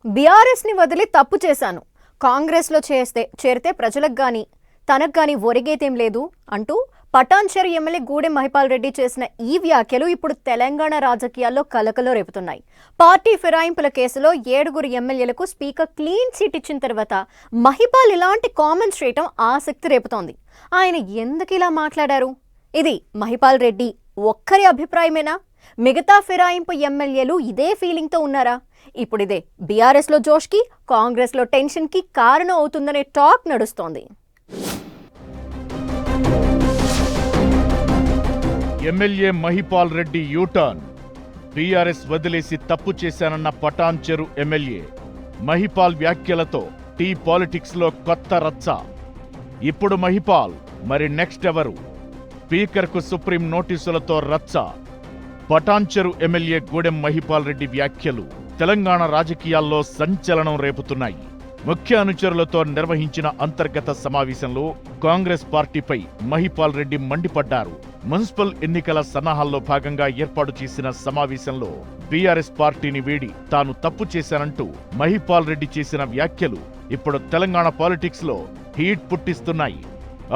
BRS ని వదిలి తప్పు చేశాను, కాంగ్రెస్లో చేరితే ప్రజలకు గాని తనకు గాని ఒరిగేదేం లేదు అంటూ పటాన్చెరు ఎమ్మెల్యే గూడెం మహిపాల్ రెడ్డి చేసిన ఈ వ్యాఖ్యలు ఇప్పుడు తెలంగాణ రాజకీయాల్లో కలకలో రేపుతున్నాయి. పార్టీ ఫిరాయింపుల కేసులో 7 ఎమ్మెల్యేలకు స్పీకర్ క్లీన్ చిట్ ఇచ్చిన తర్వాత మహిపాల్ ఇలాంటి కామెంట్స్ చేయటం ఆసక్తి రేపుతోంది. ఆయన ఎందుకు ఇలా మాట్లాడారు? ఇది మహిపాల్ రెడ్డి ఒక్కరి అభిప్రాయమేనా? మిగతా ఫిరాయింపు ఎమ్మెల్యేలు ఇదే ఫీలింగ్తో ఉన్నారా? ఇప్పుడు ఇదే బీఆర్ఎస్లో జోష్కి, కాంగ్రెస్లో టెన్షన్కి కారణం అవుతుందనే టాక్ నడుస్తోంది. MLA Mahipal Reddy U turn. BRS వదిలేసి తప్పు చేశానన్న పటాన్చెరు ఎమ్మెల్యే మహిపాల్ వ్యాఖ్యలతో టీ పాలిటిక్స్లో కొత్త రచ్చ. ఇప్పుడు మహిపాల్, మరి నెక్స్ట్ ఎవరు? స్పీకర్కు సుప్రీం నోటీసులతో రచ్చ. పటాన్చెరు ఎమ్మెల్యే గూడెం మహిపాల్ రెడ్డి వ్యాఖ్యలు తెలంగాణ రాజకీయాల్లో సంచలనం రేపుతున్నాయి. ముఖ్య అనుచరులతో నిర్వహించిన అంతర్గత సమావేశంలో కాంగ్రెస్ పార్టీపై మహిపాల్ రెడ్డి మండిపడ్డారు. మున్సిపల్ ఎన్నికల సన్నాహాల్లో భాగంగా ఏర్పాటు చేసిన సమావేశంలో బీఆర్ఎస్ పార్టీని వీడి తాను తప్పు చేశానంటూ మహిపాల్ రెడ్డి చేసిన వ్యాఖ్యలు ఇప్పుడు తెలంగాణ పాలిటిక్స్ లో హీట్ పుట్టిస్తున్నాయి.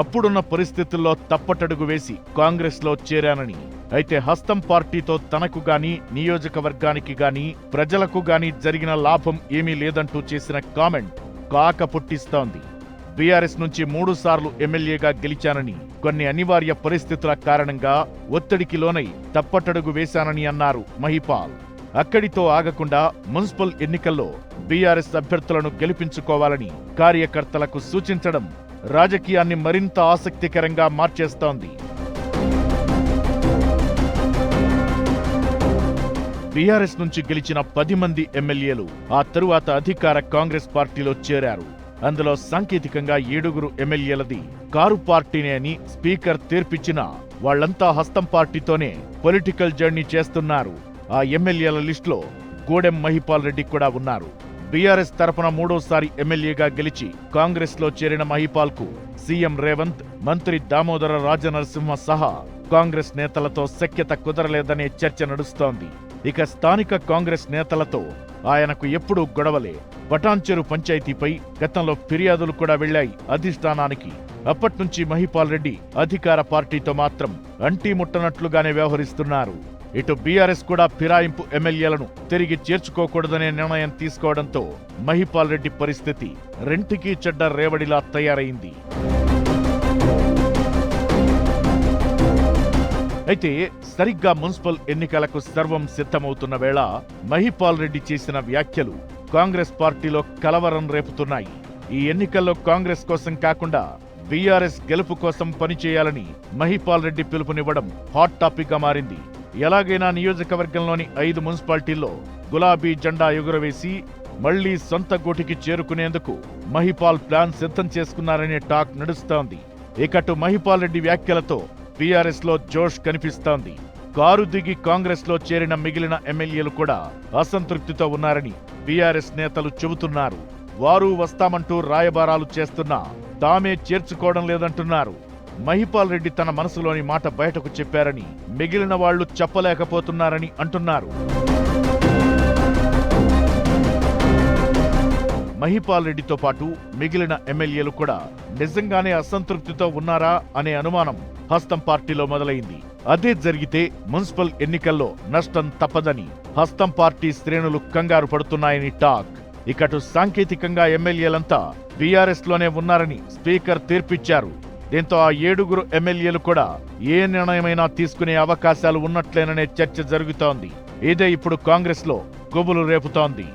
అప్పుడున్న పరిస్థితుల్లో తప్పటడుగు వేసి కాంగ్రెస్లో చేరానని, అయితే హస్తం పార్టీతో తనకు గాని, నియోజకవర్గానికి గాని, ప్రజలకు గాని జరిగిన లాభం ఏమీ లేదంటూ చేసిన కామెంట్ కాక పుట్టిస్తోంది. బీఆర్ఎస్ నుంచి 3 సార్లు ఎమ్మెల్యేగా గెలిచానని, కొన్ని అనివార్య పరిస్థితుల కారణంగా ఒత్తిడికి లోనై తప్పటడుగు వేశానని అన్నారు మహిపాల్. అక్కడితో ఆగకుండా మున్సిపల్ ఎన్నికల్లో బీఆర్ఎస్ అభ్యర్థులను గెలిపించుకోవాలని కార్యకర్తలకు సూచించడం రాజకీయాన్ని మరింత ఆసక్తికరంగా మార్చేస్తోంది. బీఆర్ఎస్ నుంచి గెలిచిన 10 మంది ఎమ్మెల్యేలు ఆ తరువాత అధికార కాంగ్రెస్ పార్టీలో చేరారు. అందులో సాంకేతికంగా 7 ఎమ్మెల్యేలది కారు పార్టీనే అని స్పీకర్ తీర్పిచ్చినా వాళ్లంతా హస్తం పార్టీతోనే పొలిటికల్ జర్నీ చేస్తున్నారు. ఆ ఎమ్మెల్యేల లిస్టులో గూడెం మహిపాల్ రెడ్డి కూడా ఉన్నారు. బీఆర్ఎస్ తరపున 3వసారి ఎమ్మెల్యేగా గెలిచి కాంగ్రెస్లో చేరిన మహిపాల్ కు సీఎం రేవంత్, మంత్రి దామోదర రాజనరసింహ సహా కాంగ్రెస్ నేతలతో సఖ్యత కుదరలేదనే చర్చ నడుస్తోంది. ఇక స్థానిక కాంగ్రెస్ నేతలతో ఆయనకు ఎప్పుడూ గొడవలే. పటాన్చెరు పంచాయతీపై గతంలో ఫిర్యాదులు కూడా వెళ్లాయి అధిష్టానానికి. అప్పట్నుంచి మహిపాల్ రెడ్డి అధికార పార్టీతో మాత్రం అంటీ ముట్టనట్లుగానే వ్యవహరిస్తున్నారు. ఇటు బీఆర్ఎస్ కూడా ఫిరాయింపు ఎమ్మెల్యేలను తిరిగి చేర్చుకోకూడదనే నిర్ణయం తీసుకోవడంతో మహిపాల్ రెడ్డి పరిస్థితి రెంటికి చెడ్డ రేవడిలా తయారైంది. అయితే సరిగ్గా మున్సిపల్ ఎన్నికలకు సర్వం సిద్ధమవుతున్న వేళ మహిపాల్ రెడ్డి చేసిన వ్యాఖ్యలు కాంగ్రెస్ పార్టీలో కలవరం రేపుతున్నాయి. ఈ ఎన్నికల్లో కాంగ్రెస్ కోసం కాకుండా బీఆర్ఎస్ గెలుపు కోసం పనిచేయాలని మహిపాల్ రెడ్డి పిలుపునివ్వడం హాట్ టాపిక్ గా మారింది. ఎలాగైనా నియోజకవర్గంలోని 5 మున్సిపాలిటీల్లో గులాబీ జెండా ఎగురవేసి మళ్లీ సొంత గూటికి చేరుకునేందుకు మహిపాల్ ప్లాన్ సిద్ధం చేసుకున్నారనే టాక్ నడుస్తోంది. ఇకటు మహిపాల్ రెడ్డి వ్యాఖ్యలతో బీఆర్ఎస్ లో జోష్ కనిపిస్తోంది. కారు దిగి కాంగ్రెస్ లో చేరిన మిగిలిన ఎమ్మెల్యేలు కూడా అసంతృప్తితో ఉన్నారని బీఆర్ఎస్ నేతలు చెబుతున్నారు. వారు వస్తామంటూ రాయబారాలు చేస్తున్నా తామే చేర్చుకోవడం లేదంటున్నారు. మహిపాల్ రెడ్డి తన మనసులోని మాట బయటకు చెప్పారని మిగిలిన వాళ్లు చెప్పలేకపోతున్నారని అంటున్నారు. మహిపాల్ రెడ్డితో పాటు మిగిలిన ఎమ్మెల్యేలు కూడా నిజంగానే అసంతృప్తితో ఉన్నారా అనే అనుమానం హస్తం పార్టీలో మొదలైంది. అదే జరిగితే మున్సిపల్ ఎన్నికల్లో నష్టం తప్పదని హస్తం పార్టీ శ్రేణులు కంగారు పడుతున్నాయని టాక్. ఇకటు సాంకేతికంగా ఎమ్మెల్యేలంతా బీఆర్ఎస్ లోనే ఉన్నారని స్పీకర్ తీర్పిచ్చారు. దీంతో ఆ 7 ఎమ్మెల్యేలు కూడా ఏ నిర్ణయమైనా తీసుకునే అవకాశాలు ఉన్నట్లేననే చర్చ జరుగుతోంది. ఇదే ఇప్పుడు కాంగ్రెస్ లో గుబులు రేపుతోంది.